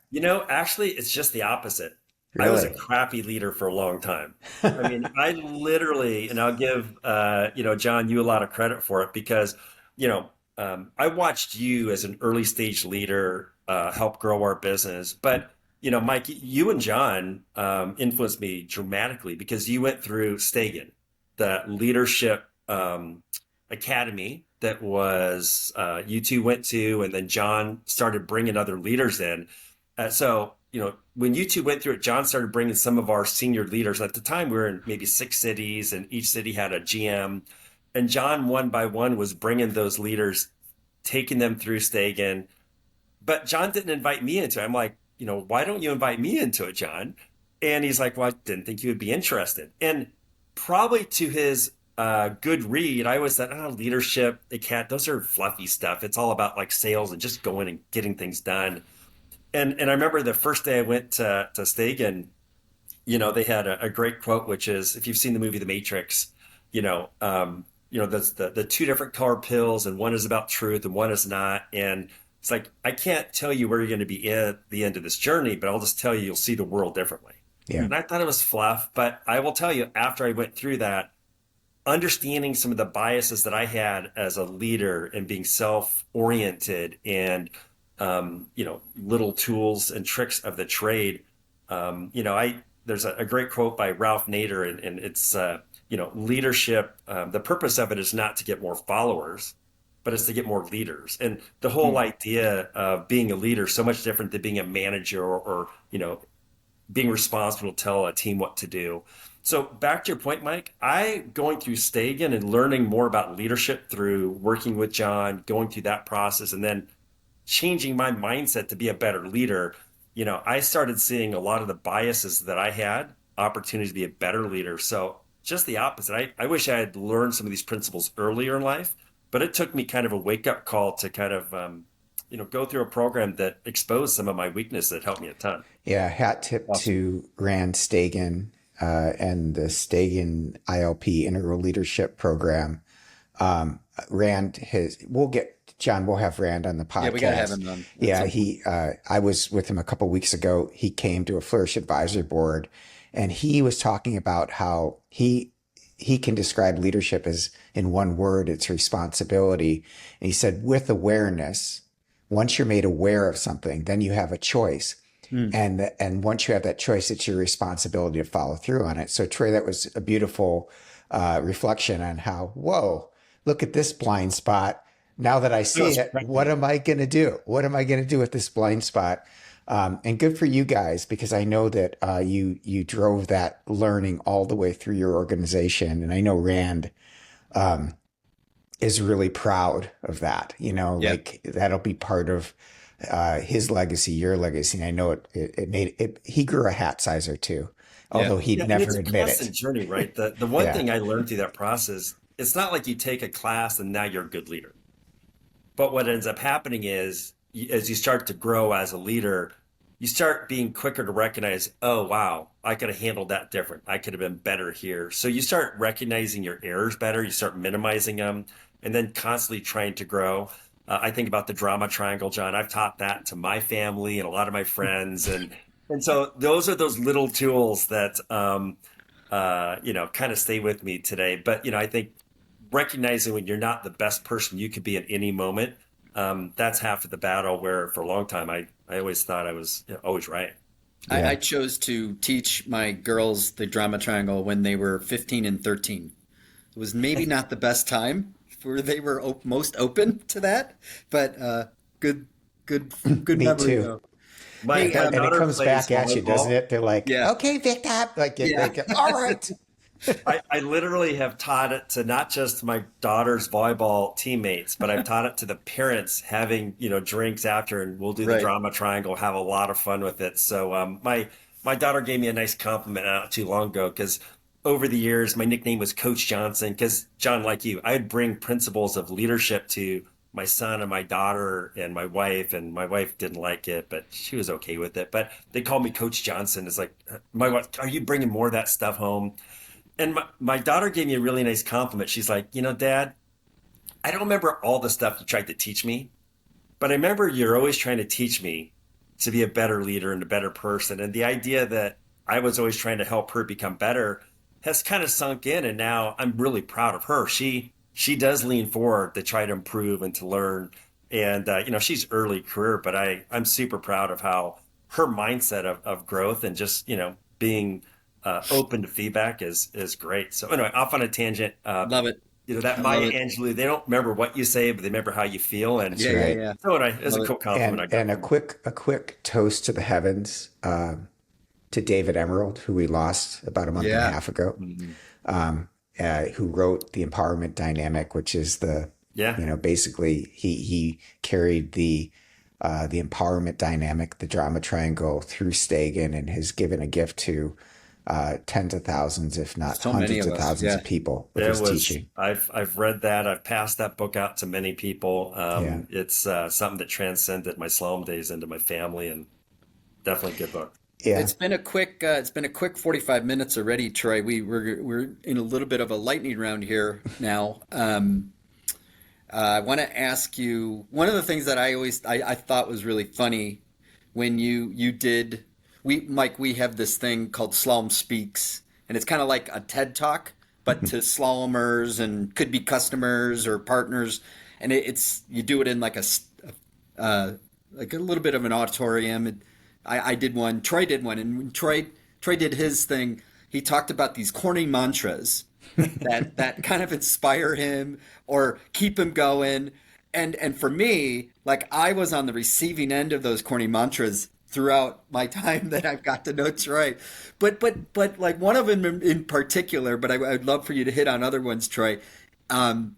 S1: Actually, it's just the opposite. I was a
S4: really,
S1: crappy leader for a long time. I mean, I literally, and I'll give, John, you a lot of credit for it because, I watched you as an early stage leader help grow our business. But, Mike, you and John influenced me dramatically because you went through Stagen, the leadership academy that was you two went to, and then John started bringing other leaders in. When you two went through it, John started bringing some of our senior leaders. At the time, we were in maybe 6 cities, and each city had a GM. And John, one by one, was bringing those leaders, taking them through Stagen. But John didn't invite me into it. I'm like, why don't you invite me into it, John? And he's like, well, I didn't think you would be interested. And probably to his good read, I always said, leadership, those are fluffy stuff. It's all about like sales and just going and getting things done. And I remember the first day I went to Stagen, they had a great quote, which is, if you've seen the movie The Matrix, that's the two different color pills, and one is about truth and one is not. And it's like, I can't tell you where you're going to be at the end of this journey, but I'll just tell you, you'll see the world differently.
S4: yeah,
S1: And I thought it was fluff, but I will tell you, after I went through that, understanding some of the biases that I had as a leader and being self-oriented and little tools and tricks of the trade. There's a great quote by Ralph Nader, and it's leadership. The purpose of it is not to get more followers, but it's to get more leaders. And the whole idea of being a leader is so much different than being a manager or being responsible to tell a team what to do. So back to your point, Mike, I going through Stagen and learning more about leadership through working with John, going through that process, and then changing my mindset to be a better leader. I started seeing a lot of the biases that I had, opportunities to be a better leader. So just the opposite. I wish I had learned some of these principles earlier in life, but it took me kind of a wake up call to kind of, go through a program that exposed some of my weakness that helped me a ton.
S4: yeah. Hat tip
S1: Awesome.
S4: to Rand Stagen and the Stagen ILP Integral Leadership Program. Rand we'll have Rand on the podcast.
S3: Yeah, we got to have him on.
S4: Yeah, I was with him a couple weeks ago. He came to a Flourish Advisory Board, and he was talking about how he can describe leadership as, in one word, it's responsibility. And he said, with awareness, once you're made aware of something, then you have a choice. And once you have that choice, it's your responsibility to follow through on it. So Trey, that was a beautiful reflection on how, whoa, look at this blind spot. Now that I see it, what am I going to do? What am I going to do with this blind spot? And good for you guys, because I know that you drove that learning all the way through your organization. And I know Rand is really proud of that. Like that'll be part of his legacy, your legacy. And I know he grew a hat sizer too, although he'd never
S1: it's a
S4: admit
S1: constant
S4: it.
S1: journey, right? The one
S4: Yeah.
S1: thing I learned through that process, it's not like you take a class and now you're a good leader. But what ends up happening is, as you start to grow as a leader, you start being quicker to recognize, oh, wow, I could have handled that different. I could have been better here. So you start recognizing your errors better. You start minimizing them and then constantly trying to grow. I think about the drama triangle, John. I've taught that to my family and a lot of my friends. And so those are those little tools that, kind of stay with me today. But, I think recognizing when you're not the best person you could be at any moment, that's half of the battle, where for a long time, I always thought I was always right.
S3: I chose to teach my girls the drama triangle when they were 15 and 13. It was maybe not the best time where they were most open to that, but good
S4: Me
S3: memory.
S4: too.
S3: Though.
S1: My
S3: Hey,
S4: And it
S1: daughter
S4: comes
S1: plays
S4: back at you,
S1: volleyball.
S4: doesn't it? They're like,
S3: Yeah.
S4: okay, Victor. Like,
S3: Yeah.
S4: all right.
S1: I literally have taught it to not just my daughter's volleyball teammates, but I've taught it to the parents having, drinks after, and we'll do the
S3: Right.
S1: drama triangle, have a lot of fun with it. So my daughter gave me a nice compliment not too long ago because over the years my nickname was Coach Johnson because John, like you, I'd bring principles of leadership to my son and my daughter and my wife didn't like it, but she was okay with it. But they called me Coach Johnson. It's like, my wife, are you bringing more of that stuff home? And my daughter gave me a really nice compliment. She's like, Dad, I don't remember all the stuff you tried to teach me, but I remember you're always trying to teach me to be a better leader and a better person. And the idea that I was always trying to help her become better has kind of sunk in. And now I'm really proud of her. She does lean forward to try to improve and to learn. And, she's early career, but I'm super proud of how her mindset of growth and just, being open to feedback is great. So anyway, off on a tangent.
S3: Love it.
S1: That
S3: I love
S1: Maya
S3: it.
S1: Angelou, they don't remember what you say, but they remember how you feel. And
S4: That's
S3: Yeah, yeah,
S4: right.
S3: yeah.
S1: so anyway, it's a
S3: Love it.
S1: cool compliment I got
S4: And
S1: from her.
S4: a quick toast to the heavens, to David Emerald, who we lost about a month and a
S3: Yeah.
S4: half ago,
S1: Mhm.
S4: who wrote The Empowerment Dynamic, which is
S1: Yeah.
S4: basically he carried the empowerment dynamic, the drama triangle through Stagen, and has given a gift to tens of thousands, if not
S3: So many
S4: hundreds
S3: of
S4: of
S3: us.
S4: thousands
S3: Yeah.
S4: of people with
S1: There
S4: his
S1: was,
S4: teaching.
S1: I've read that. I've passed that book out to many people.
S4: Yeah.
S1: It's something that transcended my slalom days into my family and definitely a good book.
S4: Yeah.
S3: It's been a quick 45 minutes already, Troy. We're in a little bit of a lightning round here now. I want to ask you one of the things that I thought was really funny when you did Mike, we have this thing called Slalom Speaks, and it's kind of like a TED Talk, but to slalomers and could be customers or partners, and it's you do it in uh, like a little bit of an auditorium. And I did one, Troy did one, and when Troy did his thing, he talked about these corny mantras that kind of inspire him or keep him going. And for me, like I was on the receiving end of those corny mantras throughout my time that I've got to know Troy. But like one of them in particular, but I'd love for you to hit on other ones, Troy. Um,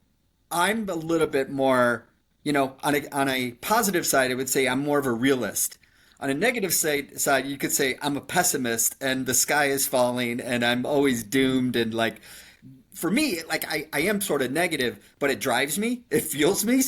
S3: I'm a little bit more, on a positive side, I would say I'm more of a realist. On a negative side, you could say I'm a pessimist and the sky is falling and I'm always doomed and like for me, like I am sort of negative, but it drives me, it fuels me.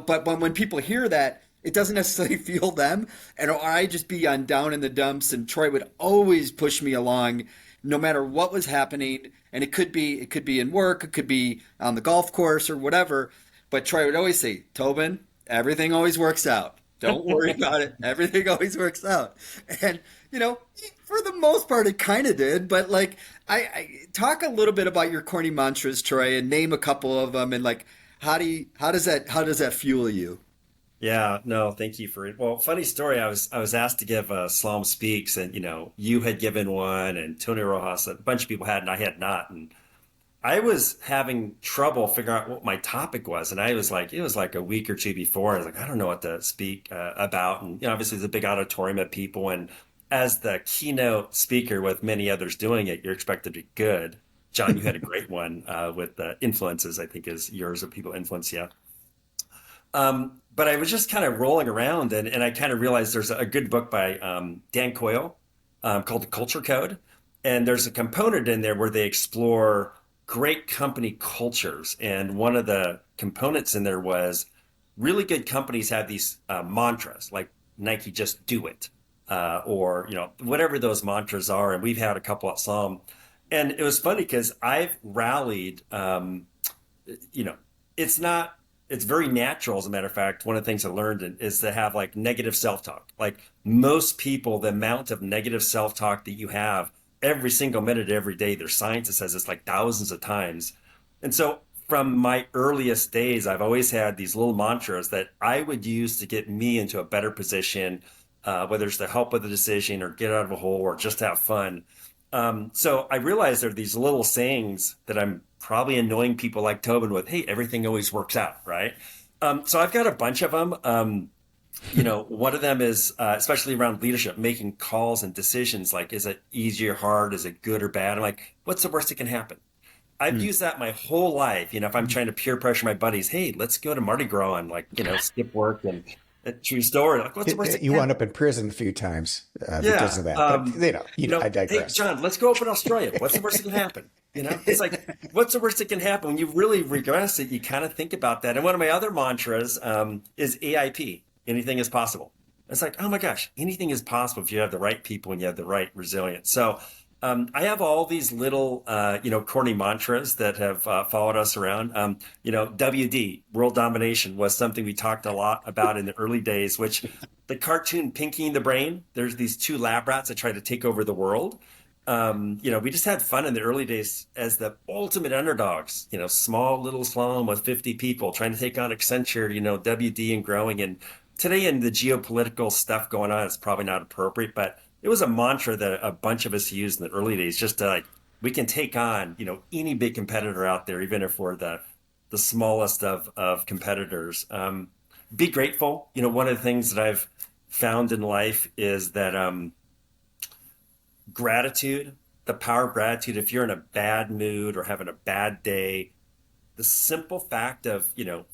S3: But when people hear that, it doesn't necessarily fuel them, and or I just be on down in the dumps. And Troy would always push me along, no matter what was happening. And it could be in work, it could be on the golf course or whatever. But Troy would always say, Tobin, everything always works out. Don't worry about it. Everything always works out. And, for the most part, it kind of did. But, like, I talk a little bit about your corny mantras, Troy, and name a couple of them. And, like, how does that fuel you?
S1: Yeah, no, thank you for it. Well, funny story. I was asked to give Slalom Speaks, and you had given one, and Tony Rojas, a bunch of people had, and I had not. And I was having trouble figuring out what my topic was, and it was like a week or two before. I was like, I don't know what to speak about, and obviously there's a big auditorium of people, and as the keynote speaker with many others doing it, you're expected to be good. John, you had a great one with influences. I think is yours of people influence. Yeah. But I was just kind of rolling around and I kind of realized there's a good book by Dan Coyle called The Culture Code. And there's a component in there where they explore great company cultures. And one of the components in there was really good companies have these mantras like Nike, just do it. Or, whatever those mantras are. And we've had a couple at Psalm. And it was funny because I've rallied, you know, it's not, it's very natural. As a matter of fact, one of the things I learned is to have like negative self-talk. Like most people, the amount of negative self-talk that you have every single minute, every day, there's science that says it's like thousands of times. And so from my earliest days, I've always had these little mantras that I would use to get me into a better position, whether it's to help with a decision or get out of a hole or just have fun. So I realized there are these little sayings that I'm probably annoying people like Tobin with, hey, everything always works out, right? So I've got a bunch of them. One of them is especially around leadership, making calls and decisions like, is it easy or hard? Is it good or bad? I'm like, what's the worst that can happen? I've
S3: Mm.
S1: used that my whole life. If I'm trying to peer pressure my buddies, hey, let's go to Mardi Gras and like, skip work and true story. Like, what's the worst that
S4: You
S1: can
S4: wound
S1: happen?
S4: up in prison a few times because
S1: Yeah.
S4: of that. But I
S1: Hey,
S4: digress.
S1: John, let's go up in Australia. What's the worst that can happen? It's like, what's the worst that can happen? When you really regress it, you kind of think about that. And one of my other mantras is AIP, anything is possible. It's like, oh my gosh, anything is possible if you have the right people and you have the right resilience. So I have all these little, corny mantras that have followed us around. WD, world domination, was something we talked a lot about in the early days, which the cartoon Pinky and the Brain, there's these two lab rats that try to take over the world. We just had fun in the early days as the ultimate underdogs, small little slalom with 50 people trying to take on Accenture, WD and growing. And today in the geopolitical stuff going on, it's probably not appropriate, but it was a mantra that a bunch of us used in the early days, just to like, we can take on, any big competitor out there, even if we're the smallest of competitors. Be grateful. One of the things that I've found in life is that gratitude, the power of gratitude, if you're in a bad mood or having a bad day, the simple fact of,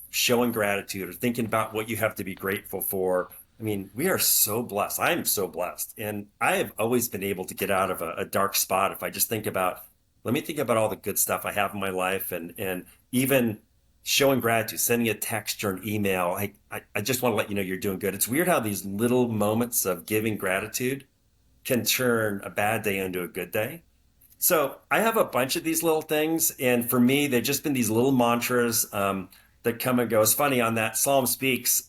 S1: showing gratitude or thinking about what you have to be grateful for. I mean, we are so blessed. I am so blessed. And I have always been able to get out of a dark spot if I just think about, let me think about all the good stuff I have in my life, and even showing gratitude, sending a text or an email. I just want to let you know you're doing good. It's weird how these little moments of giving gratitude can turn a bad day into a good day. So I have a bunch of these little things, and for me, they've just been these little mantras that come and go. It's funny on that Psalm Speaks.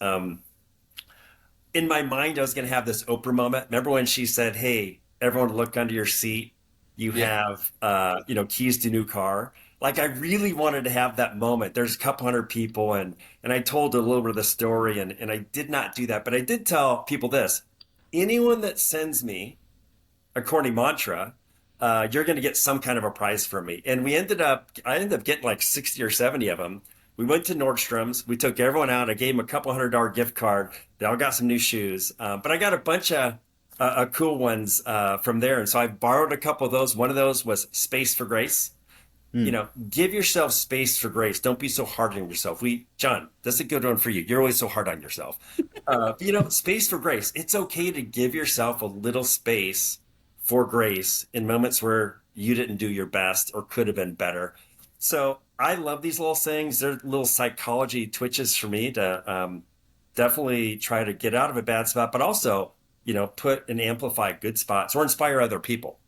S1: In my mind, I was going to have this Oprah moment. Remember when she said, "Hey, everyone, look under your seat. You
S3: Yeah.
S1: have, keys to new car." Like I really wanted to have that moment. There's a couple hundred people, and I told a little bit of the story, and I did not do that, but I did tell people this: anyone that sends me a corny mantra, you're going to get some kind of a prize from me. And I ended up getting like 60 or 70 of them. We went to Nordstrom's. We took everyone out. I gave them a couple $100 gift card. They all got some new shoes. But I got a bunch of cool ones from there. And so I borrowed a couple of those. One of those was Space for Grace.
S3: Mm.
S1: Give yourself space for grace. Don't be so hard on yourself. John, that's a good one for you. You're always so hard on yourself. Space for grace. It's okay to give yourself a little space for grace in moments where you didn't do your best or could have been better. So I love these little things. They're little psychology twitches for me to definitely try to get out of a bad spot, but also, put and amplify good spots or inspire other people.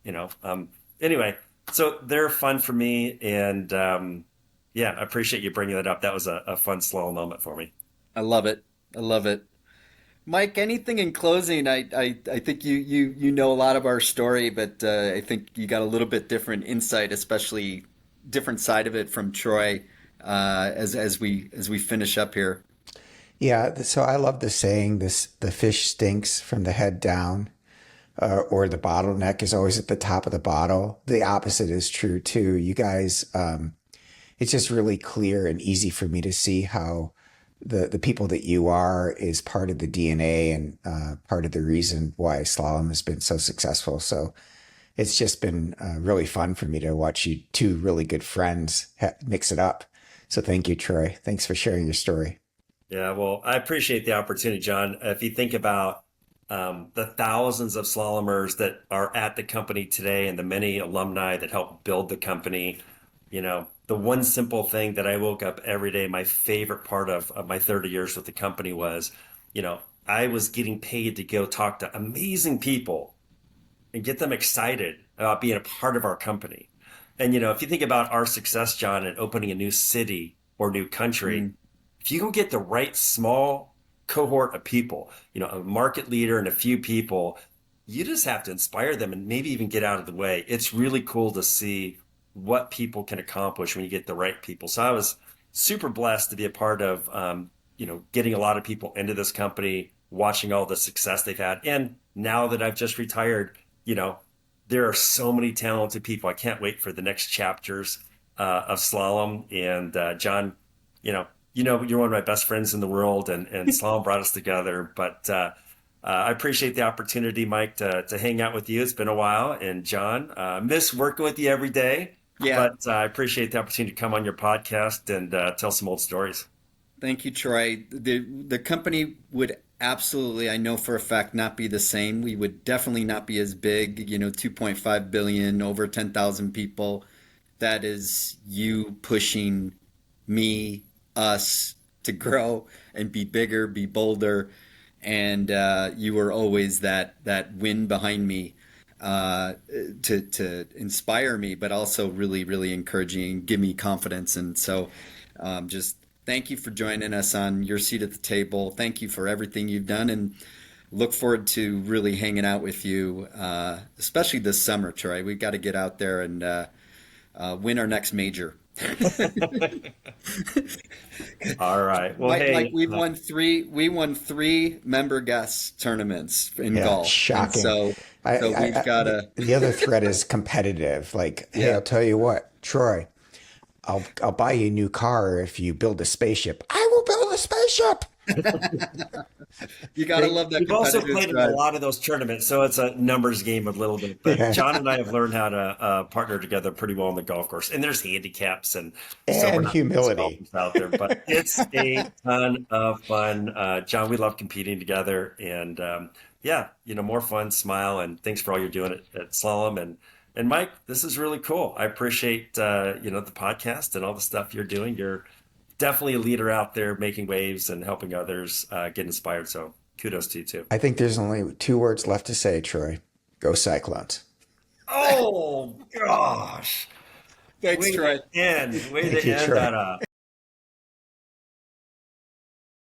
S1: Anyway, so they're fun for me. And yeah, I appreciate you bringing that up. That was a fun, slow moment for me.
S3: I love it. I love it. Mike, anything in closing? I think you know a lot of our story, but I think you got a little bit different insight, especially different side of it from Troy, as we finish up here.
S4: Yeah, so I love the saying, this the fish stinks from the head down, or the bottleneck is always at the top of the bottle. The opposite is true too. You guys, it's just really clear and easy for me to see how the people that you are is part of the DNA and part of the reason why slalom has been so successful. So it's just been really fun for me to watch you two really good friends mix it up. So thank you, Troy. Thanks for sharing your story.
S1: Yeah, well, I appreciate the opportunity, John. If you think about the thousands of slalomers that are at the company today and the many alumni that helped build the company, the one simple thing that I woke up every day, my favorite part of my 30 years with the company was, you know, I was getting paid to go talk to amazing people and get them excited about being a part of our company. And, if you think about our success, John, in opening a new city or new country,
S3: Mm.
S1: if you can get the right small cohort of people, a market leader and a few people, you just have to inspire them and maybe even get out of the way. It's really cool to see what people can accomplish when you get the right people. So I was super blessed to be a part of, getting a lot of people into this company, watching all the success they've had. And now that I've just retired, you know, there are so many talented people. I can't wait for the next chapters of slalom. And John, you know, you're one of my best friends in the world, and slalom brought us together. But I appreciate the opportunity, Mike, to hang out with you. It's been a while, and John, miss working with you every day.
S3: Yeah.
S1: But I appreciate the opportunity to come on your podcast and tell some old stories.
S3: Thank you, Troy. The company would absolutely, I know for a fact, not be the same. We would definitely not be as big, 2.5 billion, over 10,000 people. That is you pushing me, us to grow and be bigger, be bolder. And you were always that wind behind me to inspire me, but also really, really encouraging and give me confidence. And so just thank you for joining us on your seat at the table. Thank you for everything you've done, and look forward to really hanging out with you, especially this summer, Troy. We've got to get out there and win our next major.
S1: All right. Well,
S3: Like
S1: hey,
S3: we won three member guest tournaments in
S4: Yeah,
S3: golf. And
S4: shocking.
S3: so we've got to,
S4: The other thread is competitive. Like, hey,
S3: yeah.
S4: I'll tell you what, Troy, I'll buy you a new car if you build a spaceship. I will build a spaceship.
S3: You got to love that
S1: we've also
S3: competitive
S1: played in a
S3: drive.
S1: lot of those tournaments, so it's a numbers game a little bit. But
S4: Yeah.
S1: John and I have learned how to partner together pretty well on the golf course. And there's handicaps, and so we're
S4: And
S1: not the best
S4: humility.
S1: golfers out there. But it's a ton of fun. John, we love competing together, and yeah, more fun, smile, and thanks for all you're doing at Slalom. And Mike, this is really cool. I appreciate the podcast and all the stuff you're doing. You're definitely a leader out there making waves and helping others get inspired. So kudos to you too.
S4: I think there's only two words left to say, Troy. Go Cyclones.
S1: Oh gosh.
S3: Thanks,
S1: Way
S3: Troy.
S1: to end. Way
S4: Thank
S1: to
S4: you,
S1: end
S4: Troy.
S1: that up.